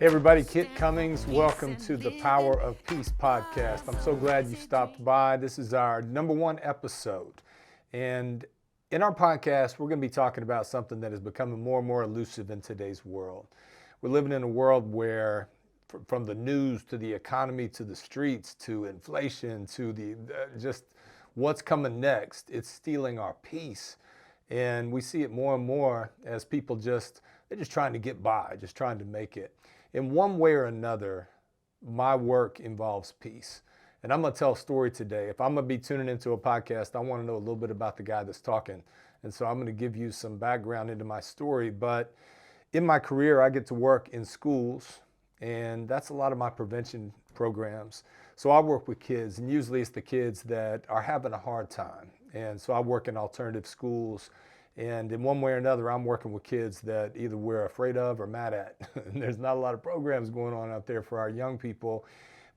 Hey everybody, Kit Cummings. Welcome to the Power of Peace podcast. I'm so glad you stopped by. This is our #1 episode. And in our podcast, we're going to be talking about something that is becoming more and more elusive in today's world. We're living in a world where, from the news to the economy to the streets to inflation to just what's coming next, it's stealing our peace. And we see it more and more as people they're just trying to get by, just trying to make it. In one way or another, my work involves peace. And I'm going to tell a story today. If I'm going to be tuning into a podcast, I want to know a little bit about the guy that's talking. And so I'm going to give you some background into my story. But in my career, I get to work in schools, and that's a lot of my prevention programs. So I work with kids, and usually it's the kids that are having a hard time. And so I work in alternative schools. And in one way or another, I'm working with kids that either we're afraid of or mad at. And there's not a lot of programs going on out there for our young people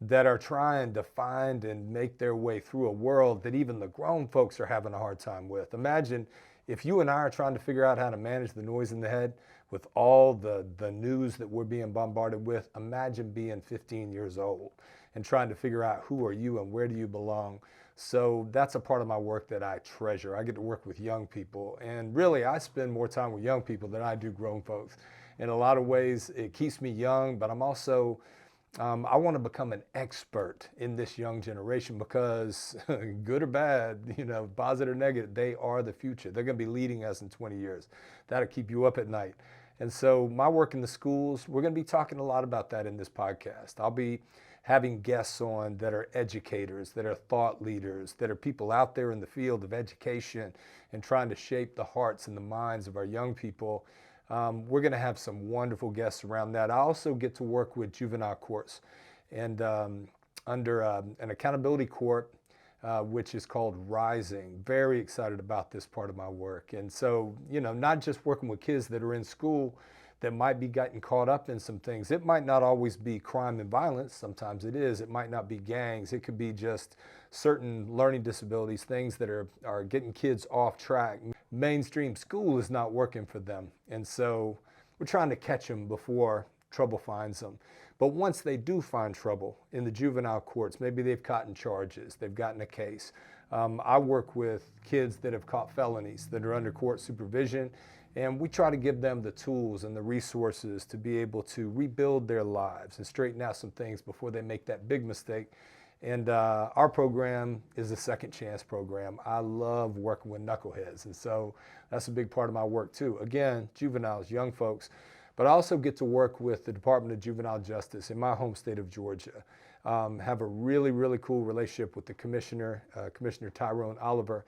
that are trying to find and make their way through a world that even the grown folks are having a hard time with. Imagine if you and I are trying to figure out how to manage the noise in the head with all the news that we're being bombarded with. Imagine being 15 years old and trying to figure out who are you and where do you belong. So that's a part of my work that I treasure. I get to work with young people, and really I spend more time with young people than I do grown folks. In a lot of ways, it keeps me young, but I'm also, I want to become an expert in this young generation because good or bad, positive or negative, they are the future. They're going to be leading us in 20 years. That'll keep you up at night. And so my work in the schools, we're going to be talking a lot about that in this podcast. I'll be having guests on that are educators, that are thought leaders, that are people out there in the field of education and trying to shape the hearts and the minds of our young people. We're going to have some wonderful guests around that. I also get to work with juvenile courts and under an accountability court, which is called Rising. Very excited about this part of my work. And so, not just working with kids that are in school that might be getting caught up in some things. It might not always be crime and violence. Sometimes it is. It might not be gangs. It could be just certain learning disabilities, things that are getting kids off track. Mainstream school is not working for them. And so we're trying to catch them before trouble finds them. But once they do find trouble in the juvenile courts, maybe they've gotten charges, they've gotten a case. I work with kids that have caught felonies that are under court supervision, and we try to give them the tools and the resources to be able to rebuild their lives and straighten out some things before they make that big mistake. And our program is a second chance program. I love working with knuckleheads, and so that's a big part of my work too. Again, juveniles, young folks, but I also get to work with the Department of Juvenile Justice in my home state of Georgia. Have a really, really cool relationship with the commissioner, Commissioner Tyrone Oliver.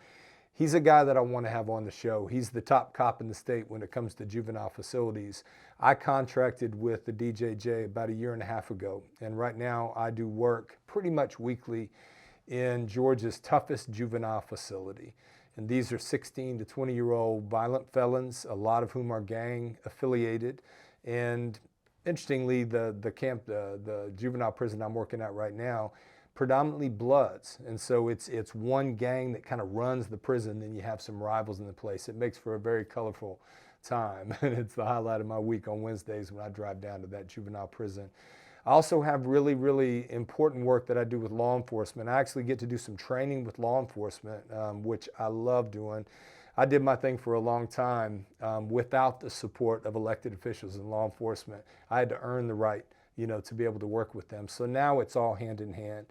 He's a guy that I want to have on the show. He's the top cop in the state when it comes to juvenile facilities. I contracted with the DJJ about 1.5 years ago, and right now I do work pretty much weekly in Georgia's toughest juvenile facility. And these are 16 to 20-year-old violent felons, a lot of whom are gang affiliated. And interestingly, the juvenile prison I'm working at right now, predominantly Bloods. And so it's one gang that kind of runs the prison, then you have some rivals in the place. It makes for a very colorful time. And it's the highlight of my week on Wednesdays when I drive down to that juvenile prison. I also have really, really important work that I do with law enforcement. I actually get to do some training with law enforcement, which I love doing. I did my thing for a long time without the support of elected officials in law enforcement. I had to earn the right, to be able to work with them. So now it's all hand in hand.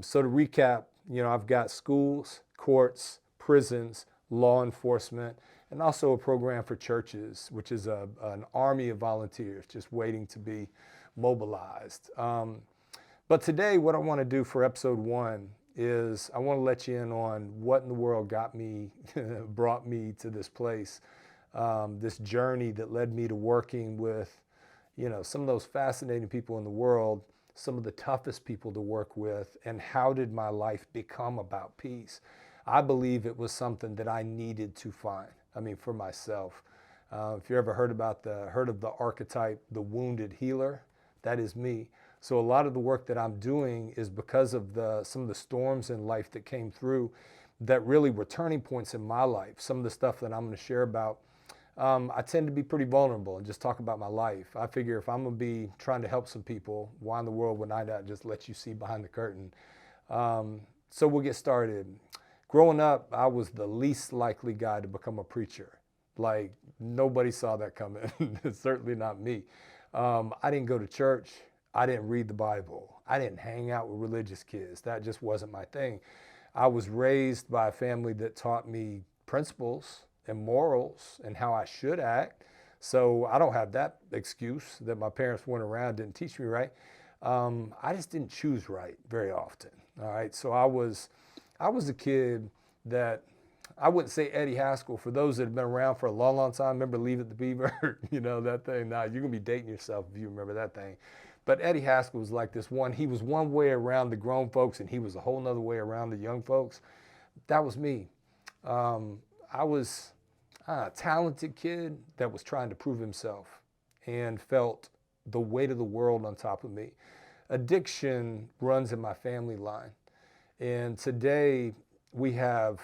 So to recap, I've got schools, courts, prisons, law enforcement, and also a program for churches, which is an army of volunteers just waiting to be mobilized. But today, what I want to do for episode 1 is I want to let you in on what in the world brought me to this place, this journey that led me to working with, some of those fascinating people in the world, some of the toughest people to work with, and how did my life become about peace? I believe it was something that I needed to find, for myself. If you ever heard of the archetype, the wounded healer, that is me. So a lot of the work that I'm doing is because of some of the storms in life that came through that really were turning points in my life. Some of the stuff that I'm going to share about I tend to be pretty vulnerable and just talk about my life. I figure if I'm going to be trying to help some people, why in the world would I not just let you see behind the curtain? So we'll get started. Growing up, I was the least likely guy to become a preacher. Like, nobody saw that coming. Certainly not me. I didn't go to church. I didn't read the Bible. I didn't hang out with religious kids. That just wasn't my thing. I was raised by a family that taught me principles and morals and how I should act. So I don't have that excuse that my parents went around, didn't teach me right. I just didn't choose right very often. All right. So I was a kid that, I wouldn't say Eddie Haskell. For those that have been around for a long, long time, remember Leave It to Beaver? You know, that thing. Nah, you're going to be dating yourself if you remember that thing. But Eddie Haskell was like this one. He was one way around the grown folks, and he was a whole nother way around the young folks. That was me. I was a talented kid that was trying to prove himself and felt the weight of the world on top of me. Addiction runs in my family line. And today we have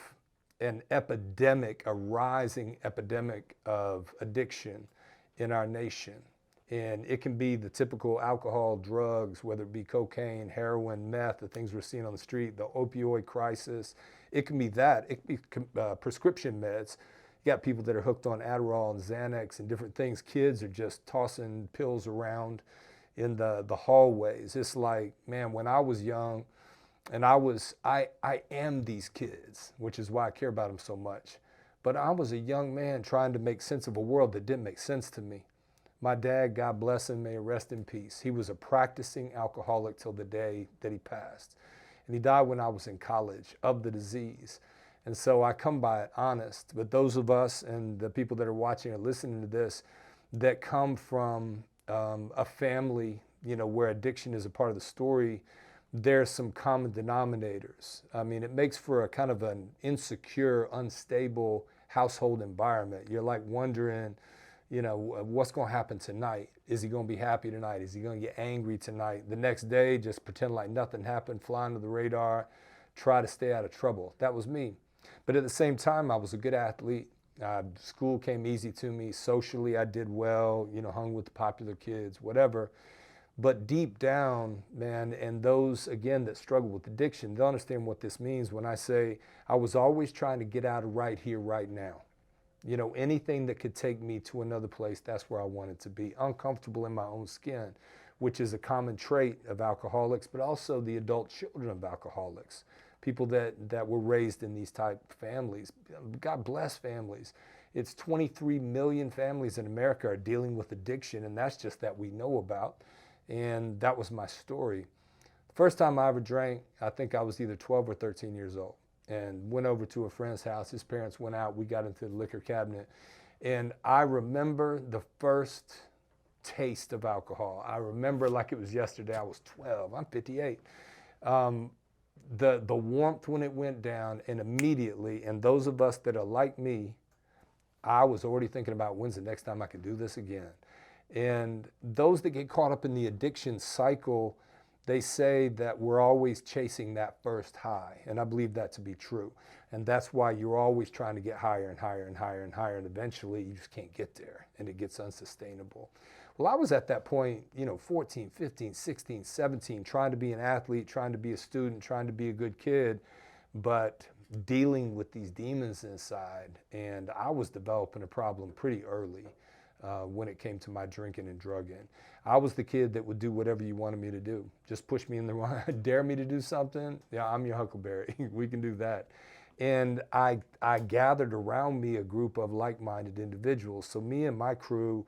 an epidemic, a rising epidemic of addiction in our nation. And it can be the typical alcohol, drugs, whether it be cocaine, heroin, meth, the things we're seeing on the street, the opioid crisis. It can be that. It can be prescription meds. You got people that are hooked on Adderall and Xanax and different things. Kids are just tossing pills around in the hallways. It's like, man, when I was young, and I am these kids, which is why I care about them so much. But I was a young man trying to make sense of a world that didn't make sense to me. My dad, God bless him, may rest in peace. He was a practicing alcoholic till the day that he passed. And he died when I was in college of the disease. And so I come by it honest. But those of us and the people that are watching or listening to this that come from a family, you know, where addiction is a part of the story, there's some common denominators. I mean, it makes for a kind of an insecure, unstable household environment. You're like wondering, you know, what's going to happen tonight? Is he going to be happy tonight? Is he going to get angry tonight? The next day, just pretend like nothing happened, fly under the radar, try to stay out of trouble. That was me. But at the same time, I was a good athlete. School came easy to me. Socially, I did well, you know, hung with the popular kids, whatever. But deep down, man, and those, again, that struggle with addiction, they'll understand what this means when I say I was always trying to get out of right here, right now. You know, anything that could take me to another place, that's where I wanted to be. Uncomfortable in my own skin, which is a common trait of alcoholics, but also the adult children of alcoholics, people that were raised in these type of families. God bless families. It's 23 million families in America are dealing with addiction, and that's just that we know about. And that was my story. The first time I ever drank, I think I was either 12 or 13 years old, and went over to a friend's house. His parents went out. We got into the liquor cabinet. And I remember the first taste of alcohol. I remember like it was yesterday. I was 12. I'm 58. The warmth when it went down, and immediately, and those of us that are like me, I was already thinking about when's the next time I can do this again. And those that get caught up in the addiction cycle, they say that we're always chasing that first high. And I believe that to be true. And that's why you're always trying to get higher and higher and higher and higher. And eventually you just can't get there, and it gets unsustainable. Well, I was at that point, you know, 14, 15, 16, 17, trying to be an athlete, trying to be a student, trying to be a good kid, but dealing with these demons inside. And I was developing a problem pretty early. When it came to my drinking and drugging. I was the kid that would do whatever you wanted me to do. Just push me in the wrong, dare me to do something. Yeah, I'm your Huckleberry. We can do that. And I gathered around me a group of like-minded individuals. So me and my crew,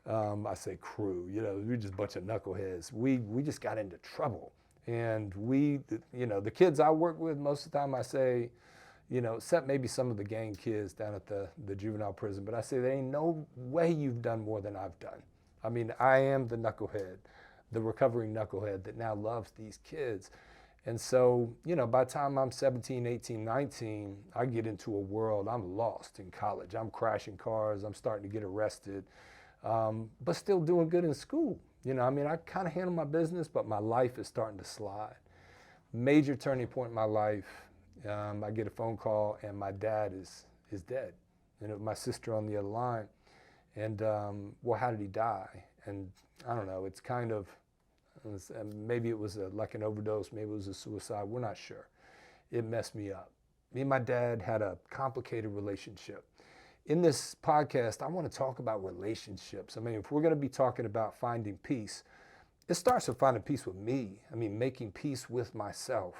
I say crew, you know, we're just a bunch of knuckleheads. We just got into trouble. And we, you know, the kids I work with, most of the time I say, you know, except maybe some of the gang kids down at the juvenile prison. But I say there ain't no way you've done more than I've done. I mean, I am the knucklehead, the recovering knucklehead that now loves these kids. And so, you know, by the time I'm 17, 18, 19, I get into a world, I'm lost in college. I'm crashing cars, I'm starting to get arrested, but still doing good in school. You know, I mean, I kind of handle my business, but my life is starting to slide. Major turning point in my life. I get a phone call, and my dad is dead. And my sister on the other line. And, well, how did he die? And I don't know, it's kind of, maybe it was like an overdose, maybe it was a suicide, we're not sure. It messed me up. Me and my dad had a complicated relationship. In this podcast, I want to talk about relationships. I mean, if we're going to be talking about finding peace, it starts with finding peace with me. I mean, making peace with myself,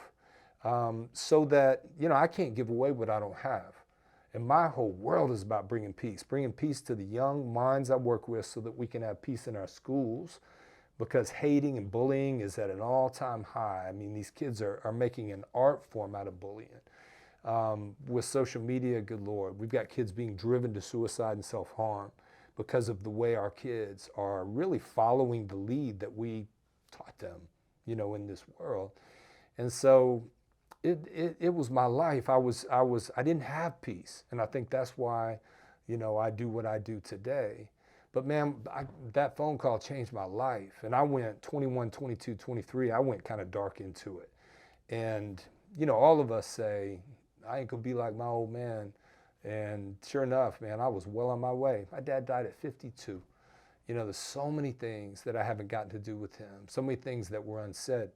so that, I can't give away what I don't have. And my whole world is about bringing peace to the young minds I work with so that we can have peace in our schools, because hating and bullying is at an all-time high. I mean, these kids are making an art form out of bullying. With social media, good Lord, we've got kids being driven to suicide and self-harm because of the way our kids are really following the lead that we taught them, in this world. And so it was my life. I didn't have peace. And I think that's why, I do what I do today. But man, that phone call changed my life. And I went 21, 22, 23, I went kind of dark into it. And, all of us say, I ain't gonna be like my old man. And sure enough, man, I was well on my way. My dad died at 52. There's so many things that I haven't gotten to do with him, so many things that were unsaid,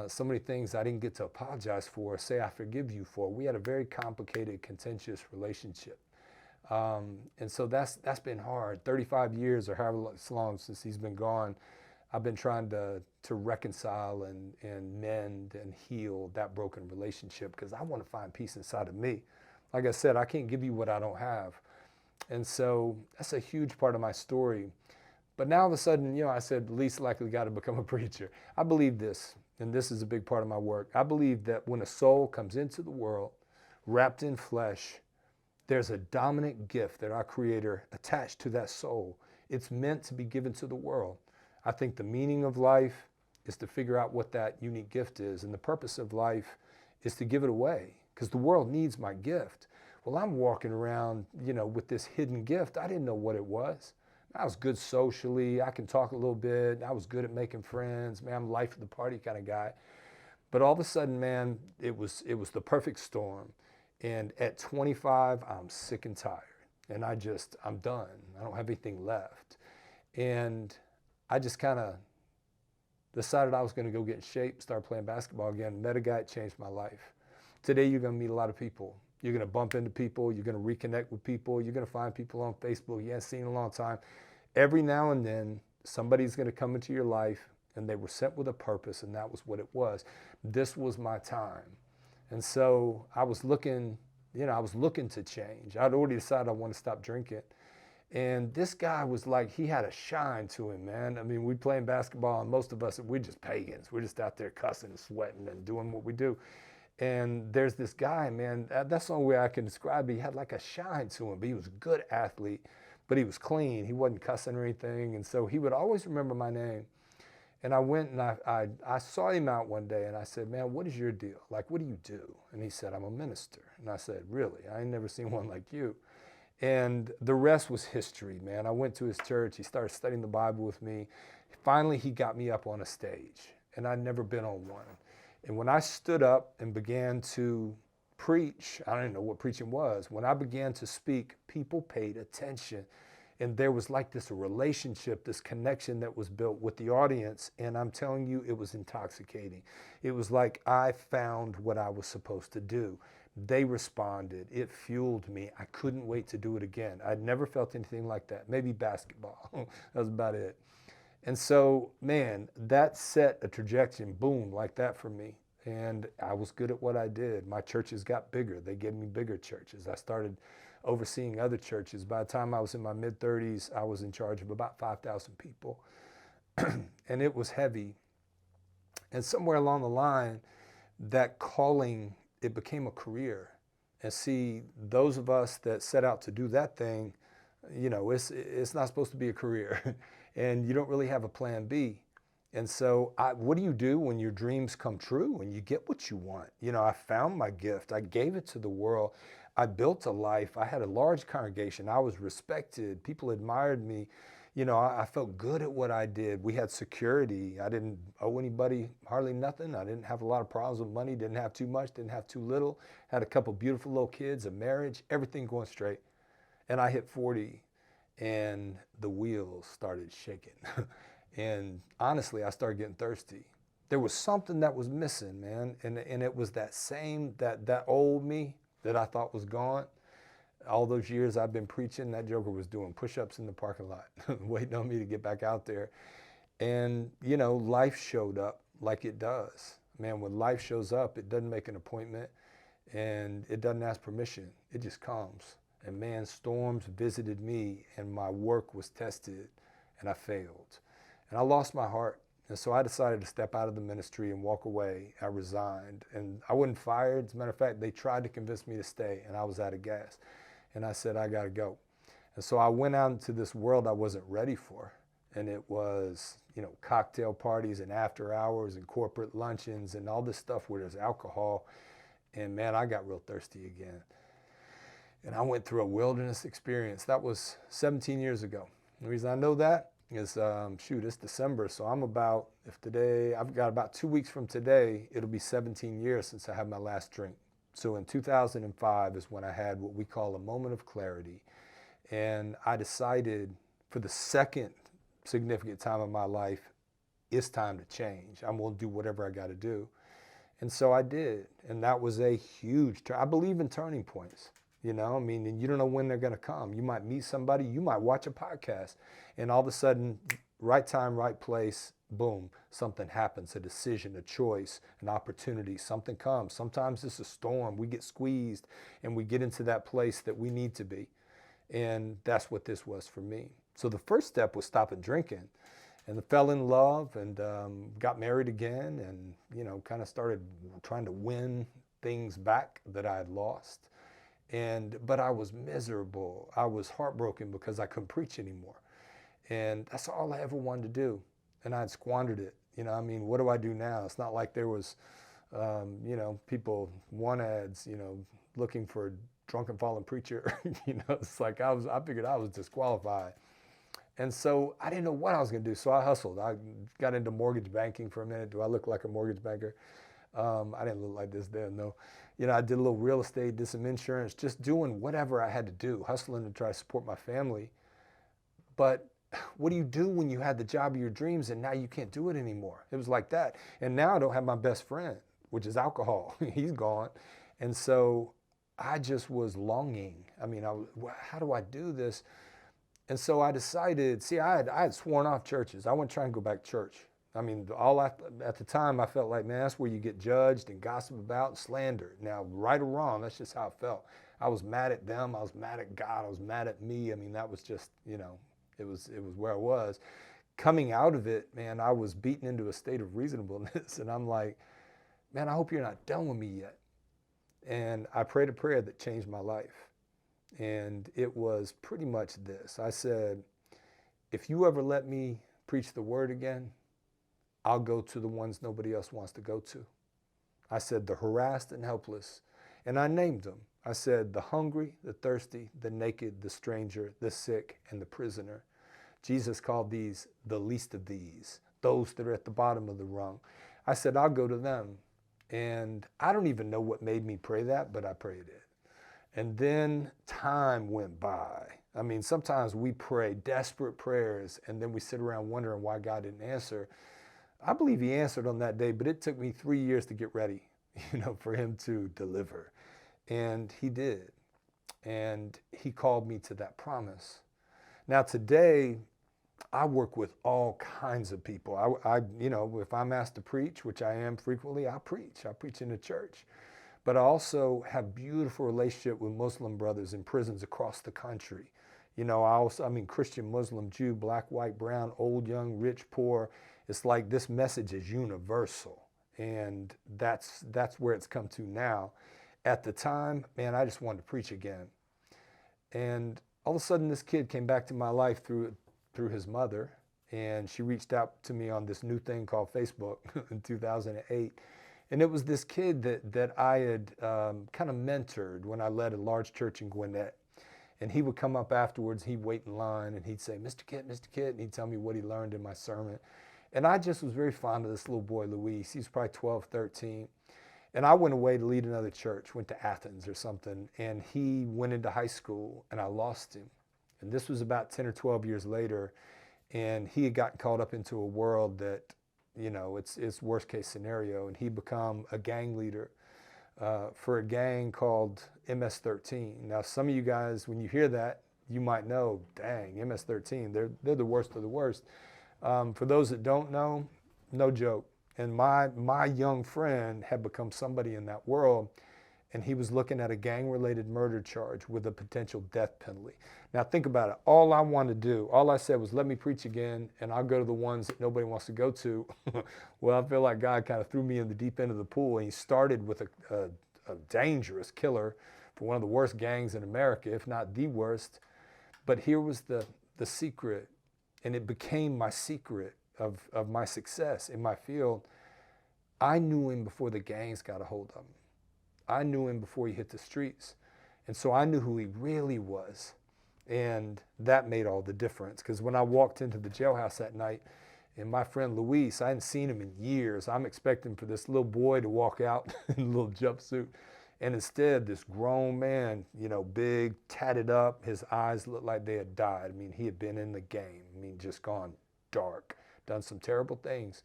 so many things I didn't get to apologize for, say I forgive you for. We had a very complicated, contentious relationship. And so that's been hard. 35 years or however long since he's been gone, I've been trying to reconcile and mend and heal that broken relationship, because I want to find peace inside of me. Like I said, I can't give you what I don't have. And so that's a huge part of my story. But now all of a sudden, I said, least likely guy to become a preacher. I believe this, and this is a big part of my work. I believe that when a soul comes into the world, wrapped in flesh, there's a dominant gift that our Creator attached to that soul. It's meant to be given to the world. I think the meaning of life is to figure out what that unique gift is. And the purpose of life is to give it away, because the world needs my gift. Well, I'm walking around, with this hidden gift. I didn't know what it was. I was good socially. I can talk a little bit. I was good at making friends. Man, I'm life of the party kind of guy. But all of a sudden, man, it was the perfect storm. And at 25, I'm sick and tired. And I'm done. I don't have anything left. And I just kind of decided I was going to go get in shape, start playing basketball again. Met a guy that changed my life. Today, you're going to meet a lot of people. You're going to bump into people. You're going to reconnect with people. You're going to find people on Facebook you haven't seen in a long time. Every now and then, somebody's going to come into your life, and they were sent with a purpose, and that was what it was. This was my time. And so I was looking to change. I'd already decided I want to stop drinking. And this guy was like, he had a shine to him, man. I mean, we playing basketball, and most of us, we're just pagans. We're just out there cussing and sweating and doing what we do. And there's this guy, man, that's the only way I can describe it. He had like a shine to him, but he was a good athlete, but he was clean. He wasn't cussing or anything. And so he would always remember my name. And I went and I saw him out one day, and I said, man, what is your deal? Like, what do you do? And he said, I'm a minister. And I said, really? I ain't never seen one like you. And the rest was history, man. I went to his church. He started studying the Bible with me. Finally, he got me up on a stage, and I'd never been on one. And when I stood up and began to preach, I didn't know what preaching was. When I began to speak, people paid attention. And there was like this relationship, this connection that was built with the audience. And I'm telling you, it was intoxicating. It was like I found what I was supposed to do. They responded. It fueled me. I couldn't wait to do it again. I'd never felt anything like that. Maybe basketball. That was about it. And so, man, that set a trajectory, boom, like that for me. And I was good at what I did. My churches got bigger. They gave me bigger churches. I started overseeing other churches. By the time I was in my mid-30s, I was in charge of about 5,000 people. And it was heavy. And somewhere along the line, that calling, it became a career. And see, those of us that set out to do that thing, it's not supposed to be a career. And you don't really have a plan B. And so what do you do when your dreams come true and you get what you want? I found my gift. I gave it to the world. I built a life. I had a large congregation. I was respected. People admired me. I felt good at what I did. We had security. I didn't owe anybody hardly nothing. I didn't have a lot of problems with money. Didn't have too much. Didn't have too little. Had a couple beautiful little kids, a marriage, everything going straight. And I hit 40. and the wheels started shaking. And honestly, I started getting thirsty. There was something that was missing, man. And it was that old me that I thought was gone. All those years I've been preaching, that joker was doing push-ups in the parking lot, waiting on me to get back out there. And, life showed up like it does. Man, when life shows up, it doesn't make an appointment and it doesn't ask permission. It just comes. And man, storms visited me and my work was tested and I failed. And I lost my heart. And so I decided to step out of the ministry and walk away. I resigned and I wasn't fired. As a matter of fact, they tried to convince me to stay and I was out of gas. And I said, I gotta go. And so I went out into this world I wasn't ready for. And it was, cocktail parties and after hours and corporate luncheons and all this stuff where there's alcohol. And man, I got real thirsty again. And I went through a wilderness experience. That was 17 years ago. The reason I know that is, it's December. So I've got about 2 weeks from today, it'll be 17 years since I had my last drink. So in 2005 is when I had what we call a moment of clarity. And I decided for the second significant time of my life, it's time to change. I'm going to do whatever I got to do. And so I did. And that was a huge, I believe in turning points, and you don't know when they're going to come. You might meet somebody, you might watch a podcast, and all of a sudden, right time, right place, boom, something happens, a decision, a choice, an opportunity, something comes. Sometimes it's a storm. We get squeezed and we get into that place that we need to be. And that's what this was for me. So the first step was stopping drinking, and I fell in love and got married again and, kind of started trying to win things back that I had lost. But I was miserable. I was heartbroken because I couldn't preach anymore. And that's all I ever wanted to do. And I had squandered it. What do I do now? It's not like there was, people, want ads, looking for a drunken fallen preacher. It's like I figured I was disqualified. And so I didn't know what I was going to do. So I hustled. I got into mortgage banking for a minute. Do I look like a mortgage banker? I didn't look like this then, no. I did a little real estate, did some insurance, just doing whatever I had to do, hustling to try to support my family. But what do you do when you had the job of your dreams and now you can't do it anymore? It was like that. And now I don't have my best friend, which is alcohol. He's gone. And so I just was longing. How do I do this? And so I decided, I had sworn off churches. I wouldn't try and go back to church. At the time I felt like, man, that's where you get judged and gossiped about and slandered. Now, right or wrong, that's just how I felt. I was mad at them. I was mad at God. I was mad at me. That was just, it was where I was. Coming out of it, man, I was beaten into a state of reasonableness. And I'm like, man, I hope you're not done with me yet. And I prayed a prayer that changed my life. And it was pretty much this. I said, if you ever let me preach the word again, I'll go to the ones nobody else wants to go to. I said, the harassed and helpless. And I named them. I said, the hungry, the thirsty, the naked, the stranger, the sick, and the prisoner. Jesus called these the least of these, those that are at the bottom of the rung. I said, I'll go to them. And I don't even know what made me pray that, but I prayed it. And then time went by. Sometimes we pray desperate prayers and then we sit around wondering why God didn't answer. I believe he answered on that day, but it took me 3 years to get ready, for him to deliver. And he did. And he called me to that promise. Now today, I work with all kinds of people. If I'm asked to preach, which I am frequently, I preach. I preach in the church. But I also have beautiful relationship with Muslim brothers in prisons across the country. Christian, Muslim, Jew, black, white, brown, old, young, rich, poor. It's like this message is universal. And that's where it's come to now. At the time, man, I just wanted to preach again. And all of a sudden, this kid came back to my life through his mother. And she reached out to me on this new thing called Facebook in 2008. And it was this kid that I had kind of mentored when I led a large church in Gwinnett. And he would come up afterwards, he'd wait in line, and he'd say, Mr. Kit, and he'd tell me what he learned in my sermon. And I just was very fond of this little boy, Luis. He was probably 12, 13. And I went away to lead another church, went to Athens or something, and he went into high school, and I lost him. And this was about 10 or 12 years later. And he had gotten caught up into a world that, it's worst case scenario. And he become a gang leader for a gang called MS-13. Now, some of you guys, when you hear that, you might know, dang, MS-13, they're the worst of the worst. For those that don't know, no joke. And my young friend had become somebody in that world, and he was looking at a gang-related murder charge with a potential death penalty. Now think about it. All I wanted to do, all I said was, let me preach again, and I'll go to the ones that nobody wants to go to. Well, I feel like God kind of threw me in the deep end of the pool, and he started with a dangerous killer for one of the worst gangs in America, if not the worst. But here was the secret, and it became my secret of my success in my field. I knew him before the gangs got a hold of him. I knew him before he hit the streets. And so I knew who he really was. And that made all the difference. Because when I walked into the jailhouse that night, and my friend Luis, I hadn't seen him in years. I'm expecting for this little boy to walk out in a little jumpsuit. And instead, this grown man, big, tatted up, his eyes looked like they had died. I mean, he had been in the game. I mean, just gone dark, done some terrible things.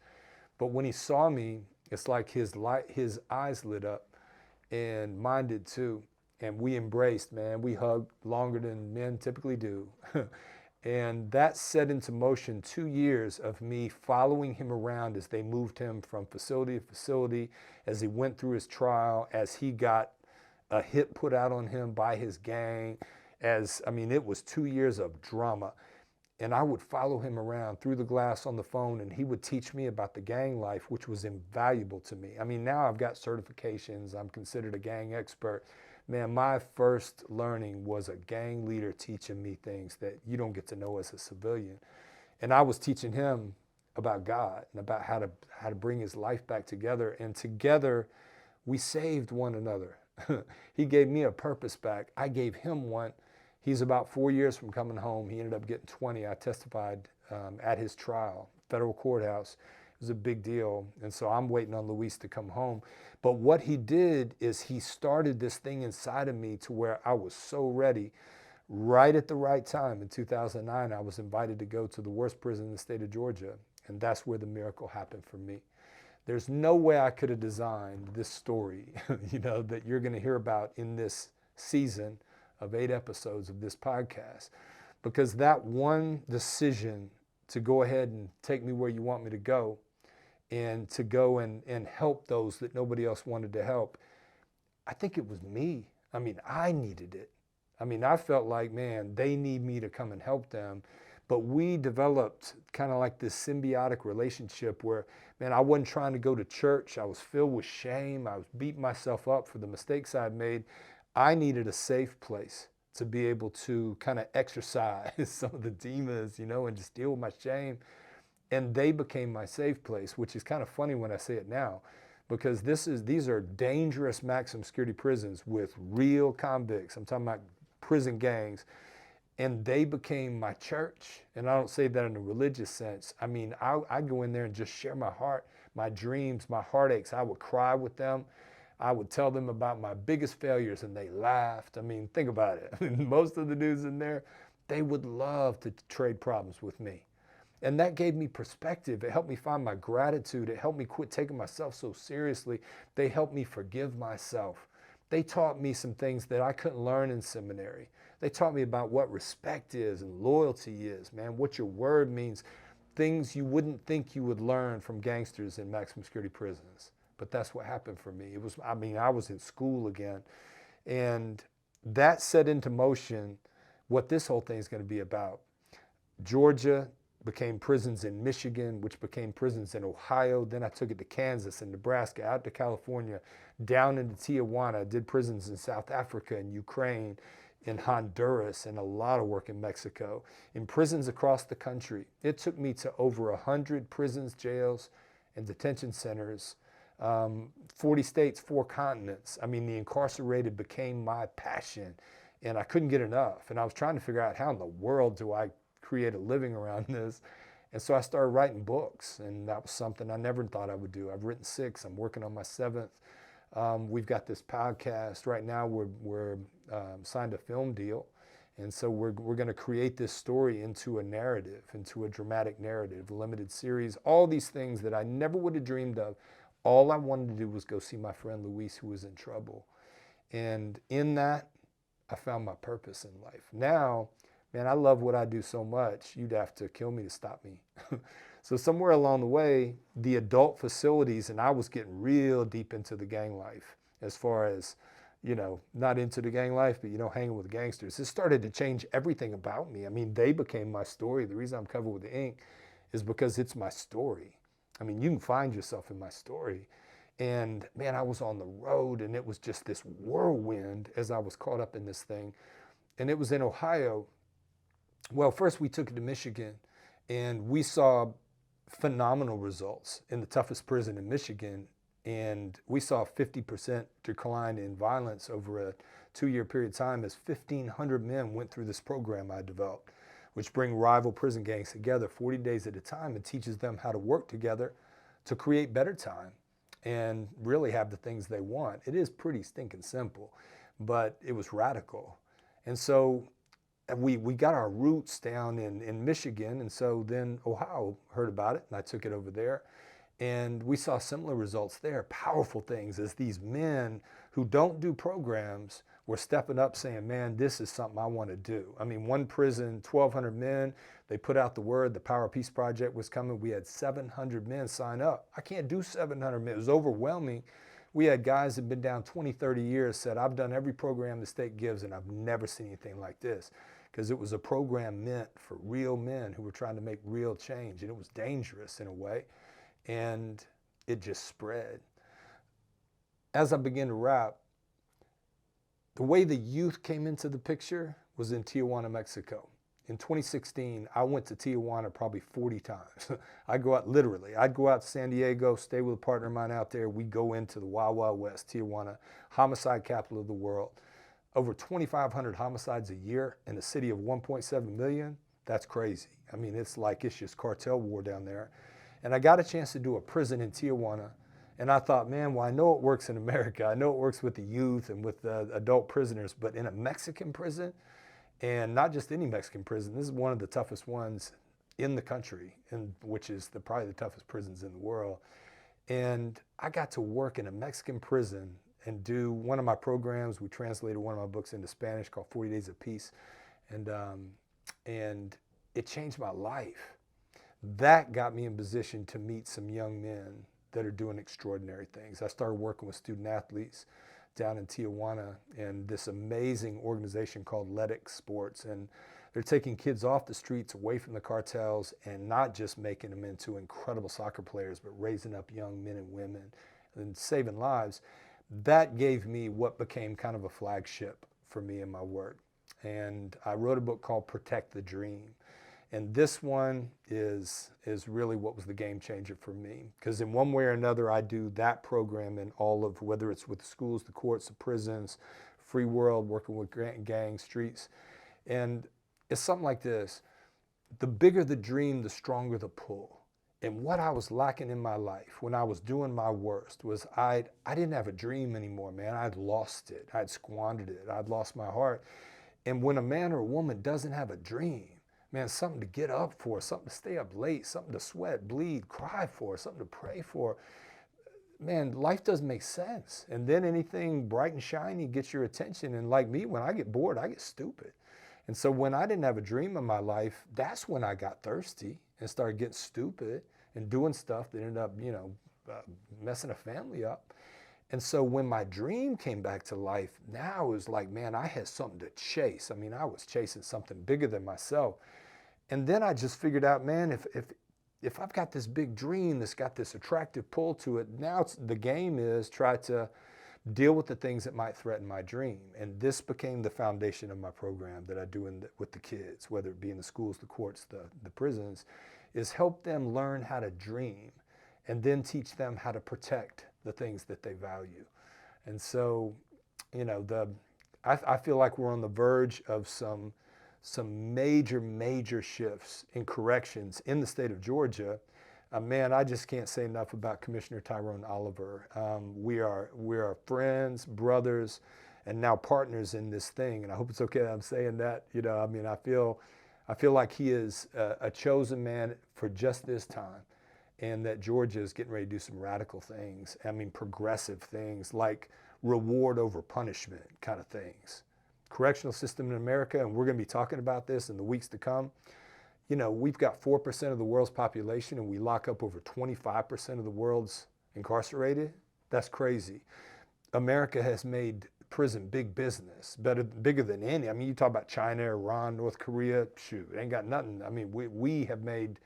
But when he saw me, it's like his eyes lit up. And mine did too. And we embraced, man. We hugged longer than men typically do. And that set into motion 2 years of me following him around as they moved him from facility to facility, as he went through his trial, as he got a hit put out on him by his gang. It was 2 years of drama. And I would follow him around through the glass on the phone, and he would teach me about the gang life, which was invaluable to me. I mean, now I've got certifications. I'm considered a gang expert. Man, my first learning was a gang leader teaching me things that you don't get to know as a civilian. And I was teaching him about God and about how to bring his life back together. And together, we saved one another. He gave me a purpose back. I gave him one. He's about 4 years from coming home. He ended up getting 20. I testified at his trial, federal courthouse. It was a big deal. And so I'm waiting on Luis to come home. But what he did is he started this thing inside of me to where I was so ready. Right at the right time in 2009, I was invited to go to the worst prison in the state of Georgia. And that's where the miracle happened for me. There's no way I could have designed this story, that you're going to hear about in this season of 8 episodes of this podcast, because that one decision to go ahead and take me where you want me to go, and to go and help those that nobody else wanted to help, I think it was me. I mean, I needed it. I mean, I felt like, man, they need me to come and help them. But we developed kind of like this symbiotic relationship where, man, I wasn't trying to go to church. I was filled with shame. I was beating myself up for the mistakes I'd made. I needed a safe place to be able to kind of exercise some of the demons, and just deal with my shame. And they became my safe place, which is kind of funny when I say it now, because these are dangerous maximum security prisons with real convicts. I'm talking about prison gangs. And they became my church. And I don't say that in a religious sense. I mean, I go in there and just share my heart, my dreams, my heartaches. I would cry with them. I would tell them about my biggest failures, and they laughed. I mean, think about it. Most of the dudes in there, they would love to trade problems with me. And that gave me perspective. It helped me find my gratitude. It helped me quit taking myself so seriously. They helped me forgive myself. They taught me some things that I couldn't learn in seminary. They taught me about what respect is and loyalty is, man, what your word means, things you wouldn't think you would learn from gangsters in maximum security prisons. But that's what happened for me. I was in school again. And that set into motion what this whole thing is going to be about. Georgia became prisons in Michigan, which became prisons in Ohio. Then I took it to Kansas and Nebraska, out to California, down into Tijuana. Did prisons in South Africa and Ukraine, in Honduras, and a lot of work in Mexico, in prisons across the country. It took me to over 100 prisons, jails, and detention centers, 40 states, 4 continents. I mean, the incarcerated became my passion, and I couldn't get enough. And I was trying to figure out, how in the world do I create a living around this? And so I started writing books, and that was something I never thought I would do. I've written 6. I'm working on my 7th. We've got this podcast right now. We're signed a film deal, And so we're going to create this story into a narrative, into a dramatic narrative, limited series, all these things that I never would have dreamed of. All I wanted to do was go see my friend Luis, who was in trouble. And in that, I found my purpose in life. Now, man, I love what I do so much, you'd have to kill me to stop me. So somewhere along the way, the adult facilities, and I was getting real deep into the gang life as far as, not into the gang life, but, hanging with gangsters. It started to change everything about me. I mean, they became my story. The reason I'm covered with the ink is because it's my story. I mean, you can find yourself in my story. And man, I was on the road and it was just this whirlwind as I was caught up in this thing. And it was in Ohio. Well, first we took it to Michigan and we saw phenomenal results in the toughest prison in Michigan. And we saw a 50% decline in violence over a 2-year period of time as 1,500 men went through this program I developed, which bring rival prison gangs together 40 days at a time and teaches them how to work together to create better time and really have the things they want. It is pretty stinking simple, but it was radical. And so we got our roots down in Michigan, and so then Ohio heard about it, and I took it over there. And we saw similar results there, powerful things as these men who don't do programs were stepping up saying, man, this is something I want to do. I mean, one prison, 1,200 men, they put out the word, the Power of Peace Project was coming. We had 700 men sign up. I can't do 700 men. It was overwhelming. We had guys that had been down 20, 30 years said, I've done every program the state gives and I've never seen anything like this. Because it was a program meant for real men who were trying to make real change. And it was dangerous in a way. And it just spread. As I began to wrap, the way the youth came into the picture was in Tijuana, Mexico. In 2016, I went to Tijuana probably 40 times. I'd go out to San Diego, stay with a partner of mine out there. We go into the Wild Wild West, Tijuana, homicide capital of the world. Over 2,500 homicides a year in a city of 1.7 million. That's crazy. I mean, it's like it's just cartel war down there. And I got a chance to do a prison in Tijuana. And I thought, man, well, I know it works in America. I know it works with the youth and with the adult prisoners, but in a Mexican prison, and not just any Mexican prison, this is one of the toughest ones in the country, and which is probably the toughest prisons in the world. And I got to work in a Mexican prison and do one of my programs. We translated one of my books into Spanish called 40 Days of Peace. And it changed my life. That got me in position to meet some young men that are doing extraordinary things. I started working with student athletes down in Tijuana and this amazing organization called Letic Sports. And they're taking kids off the streets, away from the cartels, and not just making them into incredible soccer players, but raising up young men and women and saving lives. That gave me what became kind of a flagship for me in my work. And I wrote a book called Protect the Dream. And this one is really what was the game changer for me. Because in one way or another, I do that program in all of, whether it's with the schools, the courts, the prisons, free world, working with gangs, streets. And it's something like this. The bigger the dream, the stronger the pull. And what I was lacking in my life when I was doing my worst was I didn't have a dream anymore, man. I'd lost it. I'd squandered it. I'd lost my heart. And when a man or a woman doesn't have a dream, man, something to get up for, something to stay up late, something to sweat, bleed, cry for, something to pray for. Man, life doesn't make sense. And then anything bright and shiny gets your attention. And like me, when I get bored, I get stupid. And so when I didn't have a dream in my life, that's when I got thirsty and started getting stupid and doing stuff that ended up, messing a family up. And so when my dream came back to life, now it was like, man, I had something to chase. I mean, I was chasing something bigger than myself. And then I just figured out, man, if I've got this big dream that's got this attractive pull to it, now the game is try to deal with the things that might threaten my dream. And this became the foundation of my program that I do with the kids, whether it be in the schools, the courts, the prisons, is help them learn how to dream and then teach them how to protect the things that they value. And so, I feel like we're on the verge of some major shifts in corrections in the state of Georgia. Man, I just can't say enough about Commissioner Tyrone Oliver. We are friends, brothers, and now partners in this thing. And I hope it's okay that I'm saying that. I mean, I feel like he is a chosen man for just this time, and that Georgia is getting ready to do some radical things. I mean, progressive things like reward over punishment kind of things. Correctional system in America, and we're going to be talking about this in the weeks to come. We've got 4% of the world's population, and we lock up over 25% of the world's incarcerated. That's crazy. America has made prison big business, bigger than any. I mean, you talk about China, Iran, North Korea, shoot, ain't got nothing. I mean, we have made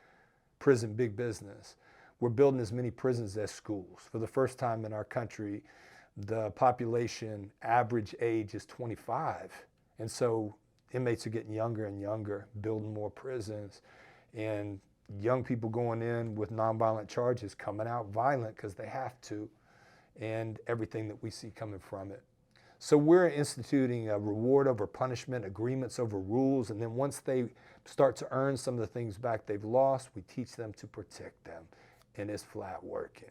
prison big business. We're building as many prisons as schools. For the first time in our country, the population average age is 25. And so inmates are getting younger and younger, building more prisons, and young people going in with nonviolent charges coming out violent because they have to, and everything that we see coming from it. So we're instituting a reward over punishment, agreements over rules, and then once they start to earn some of the things back they've lost, we teach them to protect them, and it's flat working.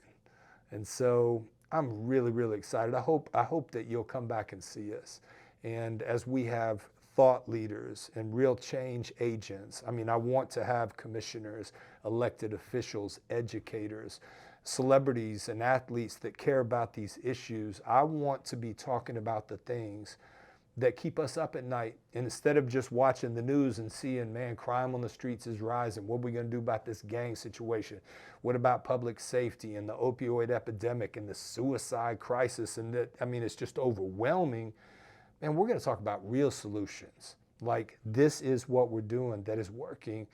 And so I'm really, really excited. I hope that you'll come back and see us. And as we have thought leaders and real change agents, I mean, I want to have commissioners, elected officials, educators, celebrities and athletes that care about these issues. I want to be talking about the things that keep us up at night. And instead of just watching the news and seeing, man, crime on the streets is rising. What are we going to do about this gang situation? What about public safety and the opioid epidemic and the suicide crisis? And that, I mean, it's just overwhelming. And we're going to talk about real solutions. Like, this is what we're doing that is working.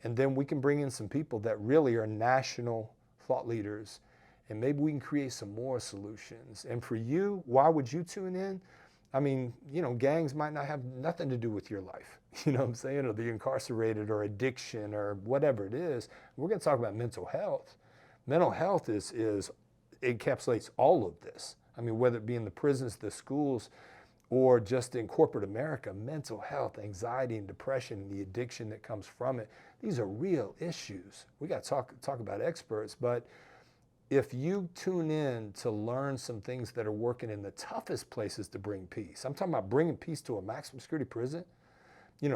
And then we can bring in some people that really are national thought leaders, and maybe we can create some more solutions. And for you, why would you tune in? I mean, gangs might not have nothing to do with your life, you know what I'm saying, or the incarcerated or addiction or whatever it is. We're going to talk about mental health. Mental health encapsulates all of this. I mean, whether it be in the prisons, the schools, or just in corporate America, mental health, anxiety and depression, and the addiction that comes from it. These are real issues. We got to talk about experts, but if you tune in to learn some things that are working in the toughest places to bring peace, I'm talking about bringing peace to a maximum security prison,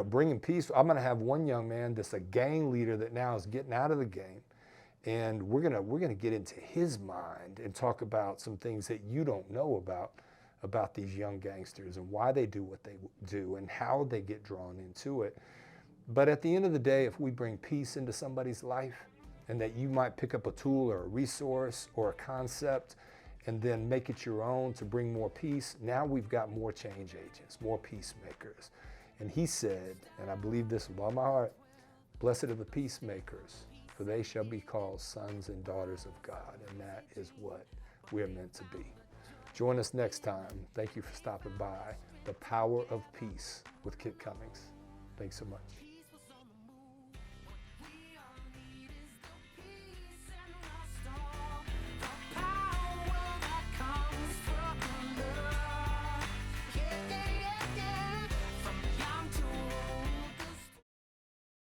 bringing peace. I'm going to have one young man that's a gang leader that now is getting out of the game, and we're gonna get into his mind and talk about some things that you don't know about these young gangsters and why they do what they do and how they get drawn into it. But at the end of the day, if we bring peace into somebody's life, and that you might pick up a tool or a resource or a concept and then make it your own to bring more peace, now we've got more change agents, more peacemakers. And he said, and I believe this with all my heart, blessed are the peacemakers, for they shall be called sons and daughters of God. And that is what we're meant to be. Join us next time. Thank you for stopping by. The Power of Peace with Kit Cummings. Thanks so much.